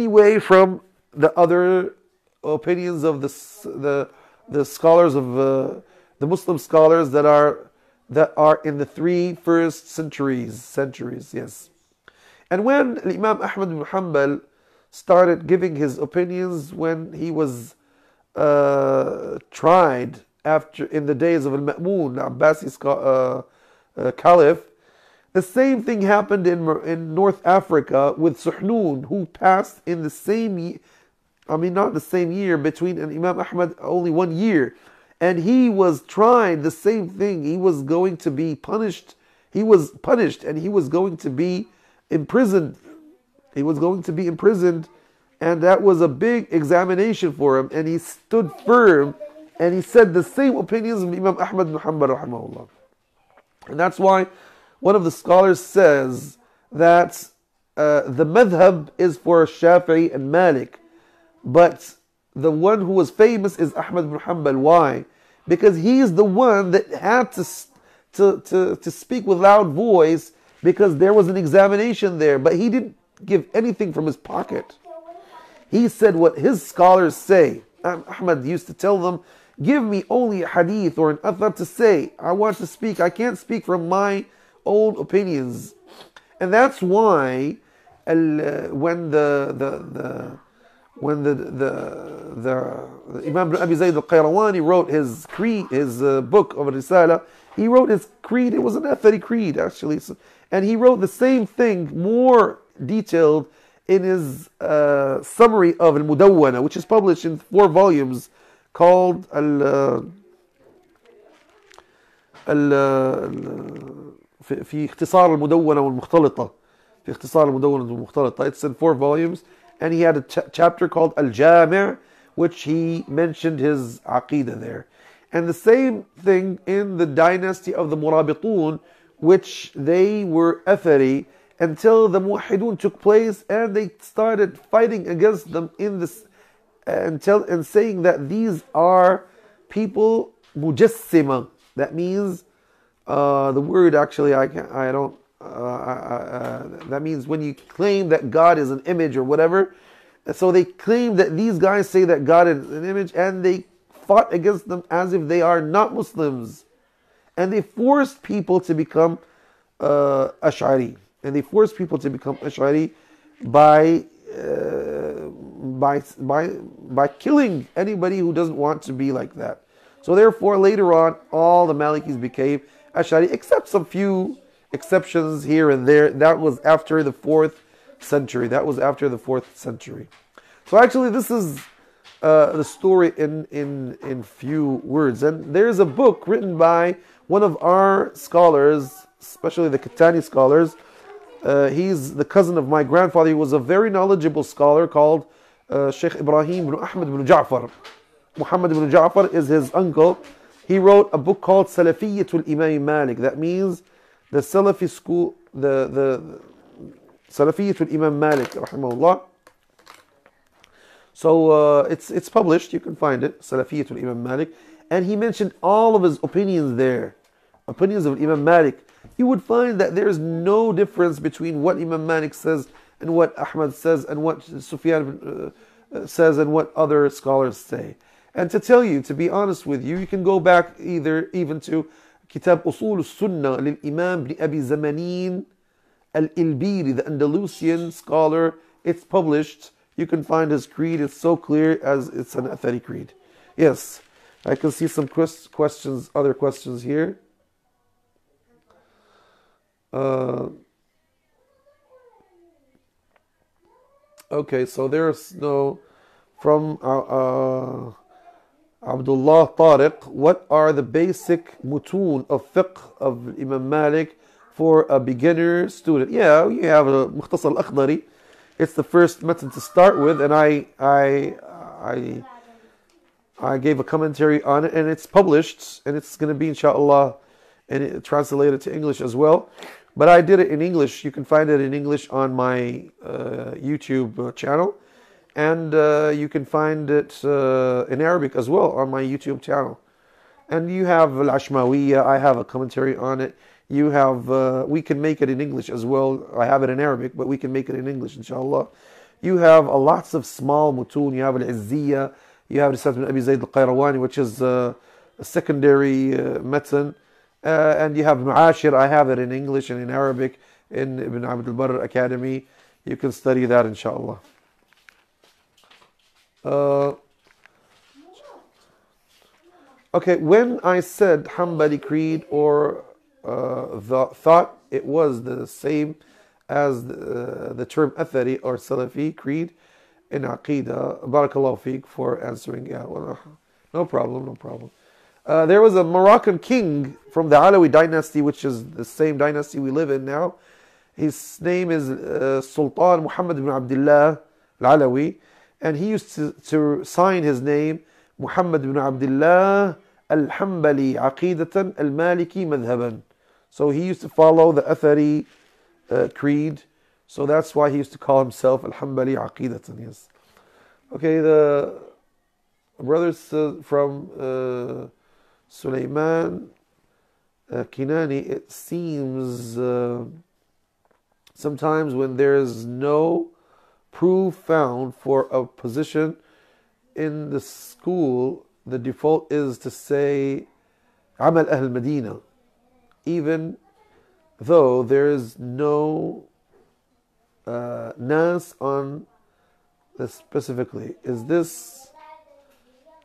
way from the other opinions of the scholars of the Muslim scholars that are in the three first centuries, yes. And when Imam Ahmad bin Hanbal started giving his opinions when he was tried in the days of Al-Ma'mun, the Abbasi Caliph, the same thing happened in North Africa with Suhnun, who passed in the same not the same year, between Imam Ahmad only 1 year. And he was tried the same thing. He was going to be punished. He was punished and he was going to be imprisoned. He was going to be imprisoned, and that was a big examination for him. And he stood firm and he said the same opinions of Imam Ahmad bin Hanbal rahimahullah. And that's why one of the scholars says that the madhab is for Shafi'i and Malik, but the one who was famous is Ahmad bin Hanbal. Why? Because he is the one that had to speak with loud voice, because there was an examination there, but he didn't give anything from his pocket. He said what his scholars say. Ahmad used to tell them, give me only a hadith or an athar to say. I want to speak. I can't speak from my own opinions. And that's why when the Imam Abi Zayd al-Qayrawani wrote his creed, his book of Risala, he wrote his creed. It was an athari creed, actually. And he wrote the same thing, more detailed, in his summary of Al-Mudawwana, which is published in 4 volumes, called في اختصار المدونة والمختلطة. في اختصار المدونة والمختلطة. It's in 4 volumes. And he had a chapter called Al-Jami', which he mentioned his aqidah there. And the same thing in the dynasty of the Murabitun, which they were athari until the Muwahhidun took place, and they started fighting against them in this and saying that these are people mujassima. That means the word actually that means when you claim that God is an image or whatever. So they claim that these guys say that God is an image, and they fought against them as if they are not Muslims. And they forced people to become Ash'ari. And they forced people to become Ash'ari by killing anybody who doesn't want to be like that. So therefore, later on, all the Malikis became Ash'ari, except some few exceptions here and there. That was after the 4th century. So actually, this is the story in few words. And there's a book written by one of our scholars, especially the Kettani scholars. He's the cousin of my grandfather. He was a very knowledgeable scholar called Shaykh Ibrahim ibn Ahmad ibn Ja'far. Muhammad ibn Ja'far is his uncle. He wrote a book called Salafiyyatul Imam Malik. That means the Salafi school, the Salafiyyatul Imam Malik, rahimahullah. So it's published. You can find it, Salafiyyatul Imam Malik. And he mentioned all of his opinions there, opinions of Imam Malik. You would find that there is no difference between what Imam Malik says and what Ahmad says and what Sufyan says and what other scholars say. And to tell you, to be honest with you, you can go back even to Kitab Usul al-Sunnah lil-Imam ibn Abi Zamanin al-Ilbiri, the Andalusian scholar. It's published. You can find his creed. It's so clear as it's an athari creed. Yes, I can see some questions, other questions here. Okay, so there's from Abdullah Tariq, what are the basic mutun of fiqh of Imam Malik for a beginner student? Yeah, you have a Mukhtasar al-Akhdari. It's the first method to start with, and I I gave a commentary on it, and it's published, and it's going to be, inshallah, and it translated to English as well. But I did it in English. You can find it in English on my YouTube channel, and you can find it in Arabic as well on my YouTube channel. And you have Al-Ashmawiyya. I have a commentary on it. You have, we can make it in English as well. I have it in Arabic, but we can make it in English, inshallah. You have lots of small mutun. You have Al-Izziyya. You have Risat ibn Abi Zayd al-Qayrawani, which is a secondary matan. And you have Mu'ashir. I have it in English and in Arabic in Ibn Abd al-Barr Academy. You can study that, inshallah. Okay, when I said Hanbali Creed or thought it was the same as the term Athari or Salafi Creed in Aqidah, Barakallahu Feek for answering. Yeah, well, no problem, no problem. There was a Moroccan king from the Alawi dynasty, which is the same dynasty we live in now. His name is Sultan Muhammad ibn Abdullah al-Alawi, and he used to sign his name Muhammad ibn Abdullah al-Hanbali Aqidatan al-Maliki madhaban. So he used to follow the Athari creed. So that's why he used to call himself al-Hanbali Aqidatan. Yes. Okay, the brothers from Sulaiman Kinani, it seems sometimes when there's no proof found for a position in the school, the default is to say Amal Ahl Madinah, even though there is no nas on this specifically. Is this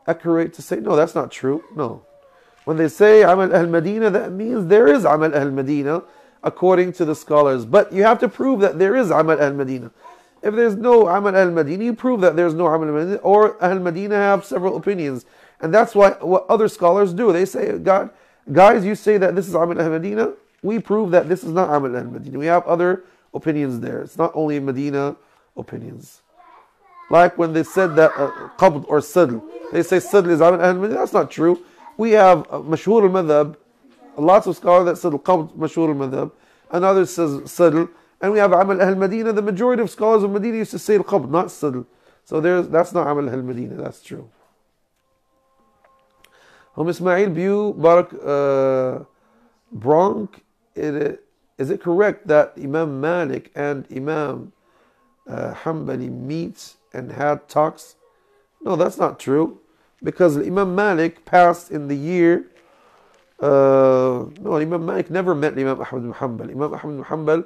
accurate to say? No, that's not true. No. When they say Amal Ahl Madinah, that means there is Amal Ahl Madinah according to the scholars. But you have to prove that there is Amal Ahl Madinah. If there's no Amal Ahl Madinah, you prove that there's no Amal Ahl Madinah, or Ahl Madinah have several opinions. And that's what other scholars do. They say, God, guys, you say that this is Amal Ahl Madinah. We prove that this is not Amal Ahl Madinah. We have other opinions there. It's not only Medina opinions. Like when they said that Qabd or Sadl, they say Sadl is Amal Ahl Madinah. That's not true. We have Mashhur al-Madhab, lots of scholars that said Qabd Mashhur al-Madhab, and others says Sadl. And we have Amal Ahl Madinah. The majority of scholars of Medina used to say Qabd, not Sadl. So that's not Amal Ahl Madinah. That's true. Ismail Biu Barak Bronk, is it correct that Imam Malik and Imam Hanbali meet and had talks? No, that's not true, because Imam Malik passed in the year. No, Imam Malik never met Imam Ahmad ibn Hanbal. Imam Ahmad ibn Hanbal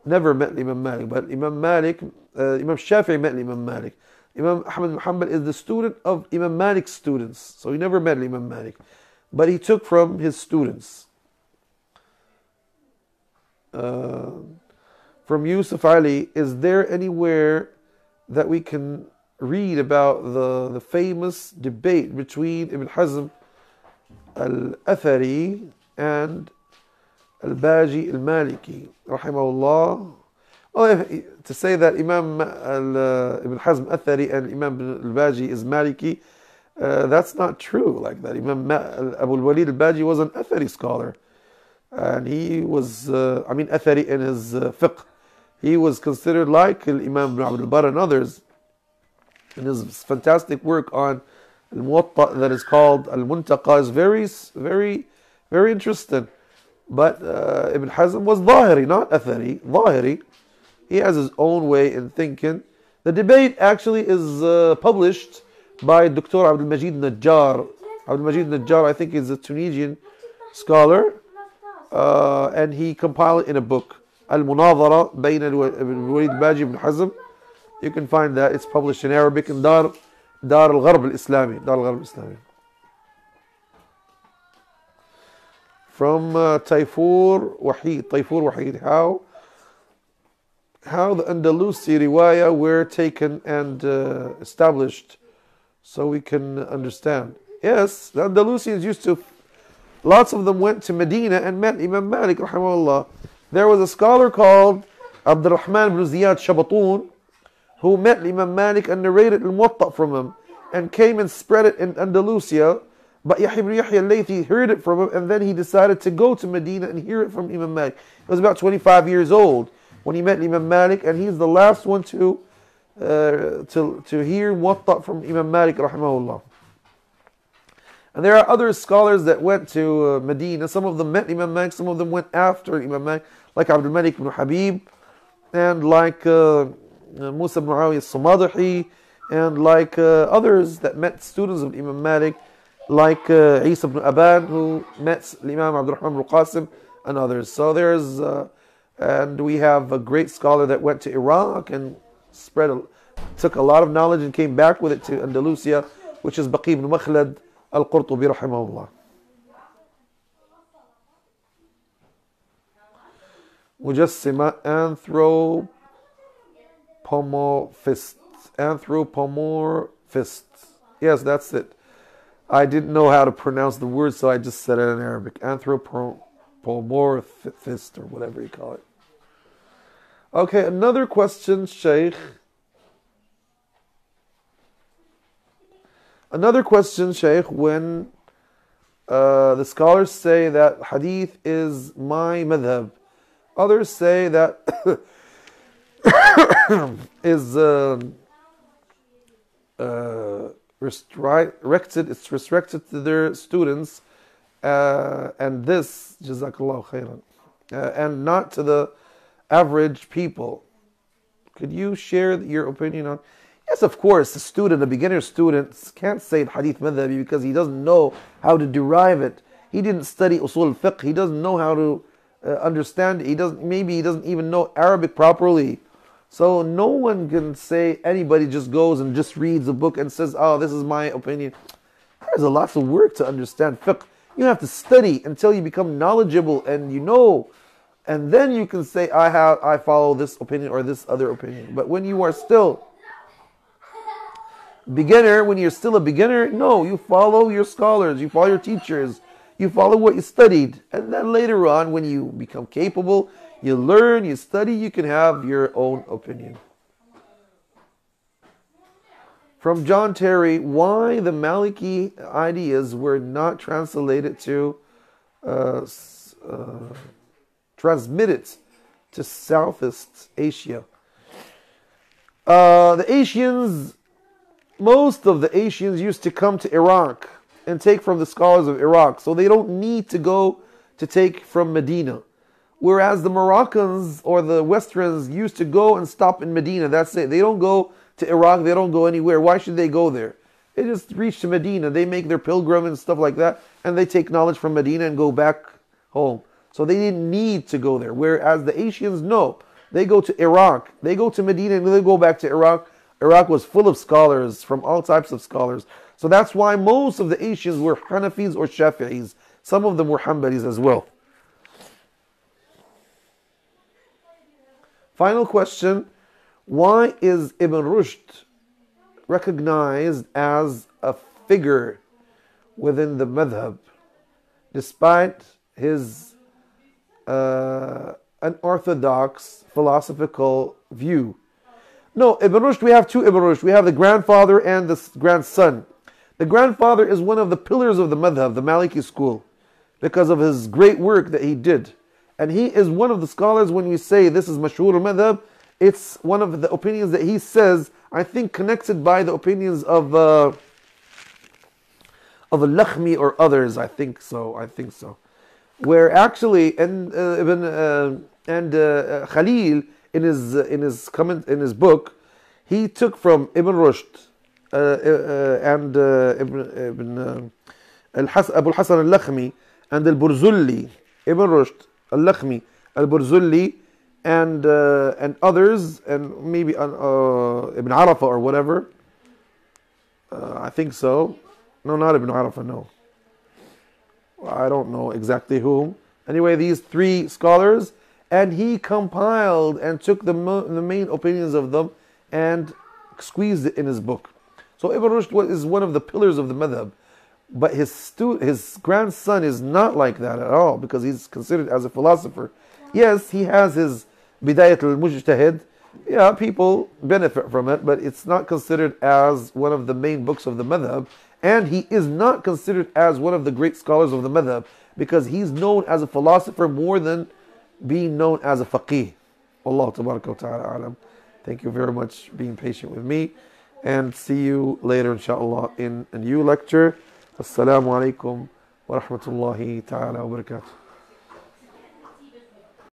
never met Imam Malik, but Imam Malik, Imam Shafi'i met Imam Malik. Imam Ahmad ibn Hanbal is the student of Imam Malik's students, so he never met Imam Malik, but he took from his students. From Yusuf Ali, is there anywhere that we can read about the famous debate between Ibn Hazm al-Athari and al-Baji al-Maliki, rahimahullah? Well, to say that Imam Ibn Hazm Athari and Imam al-Baji is Maliki, that's not true like that. Imam Abu al-Walid al-Baji was an Athari scholar. And he was, Athari in his fiqh. He was considered like Imam Ibn Abd al-Barr and others in his fantastic work on Al-Muwatta that is called Al-Muntaqa is very, very, very interesting. But Ibn Hazm was Zahiri, not Athari. Zahiri. He has his own way in thinking. The debate actually is published by Dr. Abdul Majid Najjar. Abdul Majid Najjar, I think, is a Tunisian scholar. And he compiled it in a book, Al-Munadhara Bayn al-Walid al-Baji ibn Hazm. You can find that. It's published in Arabic in Dar al-Gharb al-Islami. Dar al-Gharb al-Islami. From Tayfur Wahid. How the Andalusia riwayah were taken and established, so we can understand. Yes, the Andalusians used to. Lots of them went to Medina and met Imam Malik, rahimahullah. There was a scholar called Abdurrahman ibn Ziyad Shabatun who met Imam Malik and narrated al-Muwatta from him. and came and spread it in Andalusia. But Yahya ibn Yahya al-Laythi heard it from him, and then he decided to go to Medina and hear it from Imam Malik. He was about 25 years old when he met Imam Malik, and he's the last one to hear Muwatta from Imam Malik rahimahullah. And there are other scholars that went to Medina. Some of them met Imam Malik, some of them went after Imam Malik, like Abdul Malik ibn Habib, and like Musa ibn Muawiyah al-Samadahi, and like others that met students of Imam Malik, like Isa ibn Aban, who met Imam Abdul Rahman al-Qasim, and others. So there's, and we have a great scholar that went to Iraq and took a lot of knowledge and came back with it to Andalusia, which is Baqi ibn Makhlad al-Qurtubi rahimahullah. Mujassima, anthropomorphist. Yes, that's it. I didn't know how to pronounce the word, so I just said it in Arabic. Anthropomorphist, or whatever you call it. Okay, another question, Shaykh. Another question, Shaykh, when the scholars say that hadith is my madhab, others say that is it's restricted to their students, and this, jazakallahu khairan, and not to the average people. Could you share your opinion on? Yes, of course, a beginner student can't say hadith madhabi because he doesn't know how to derive it. He didn't study usul fiqh. He doesn't know how to understand it. Maybe he doesn't even know Arabic properly. So no one can say, anybody just goes and just reads a book and says, oh, this is my opinion. There's a lot of work to understand fiqh. You have to study until you become knowledgeable and you know. And then you can say, I follow this opinion or this other opinion. But when you are still beginner, when you're still a beginner, no, you follow your scholars, you follow your teachers, you follow what you studied. And then later on, when you become capable, you learn, you study, you can have your own opinion. From John Terry, why the Maliki ideas were not translated to, transmitted to Southeast Asia. The Asians, most of the Asians used to come to Iraq and take from the scholars of Iraq. So they don't need to go to take from Medina. Whereas the Moroccans or the Westerns used to go and stop in Medina. That's it. They don't go to Iraq. They don't go anywhere. Why should they go there? They just reach to Medina. They make their pilgrim and stuff like that. And they take knowledge from Medina and go back home. So they didn't need to go there. Whereas the Asians, no. They go to Iraq. They go to Medina and they go back to Iraq. Iraq was full of scholars, from all types of scholars. So that's why most of the Asians were Hanafis or Shafi'is. Some of them were Hanbalis as well. Final question. Why is Ibn Rushd recognized as a figure within the madhab, despite his unorthodox philosophical view? No, Ibn Rushd, we have two Ibn Rushd. We have the grandfather and the grandson. The grandfather is one of the pillars of the madhab, the Maliki school, because of his great work that he did. And he is one of the scholars, when we say this is mashhur madhab, it's one of the opinions that he says, I think connected by the opinions of al-Lakhmi or others. I think so. Where actually, Khalil in his book, he took from Ibn Rushd and Abu al-Hasan al-Lakhmi and al-Burzulli, Ibn Rushd, al-Lakhmi, al-Burzulli, and others, and maybe Ibn Arafah or whatever. I think so. No, not Ibn Arafah, no. I don't know exactly whom. Anyway, these three scholars, and he compiled and took the main opinions of them and squeezed it in his book. So Ibn Rushd is one of the pillars of the madhab. But his grandson is not like that at all, because he's considered as a philosopher. Yes, he has his Bidayat al-Mujtahid, Yeah, people benefit from it, but it's not considered as one of the main books of the madhab. And he is not considered as one of the great scholars of the madhab because he's known as a philosopher more than being known as a faqih. Allah tabaraka wa ta'ala alam. Thank you very much for being patient with me. And see you later, inshallah, in a new lecture. Assalamu alaikum wa rahmatullahi ta'ala wa barakatuh.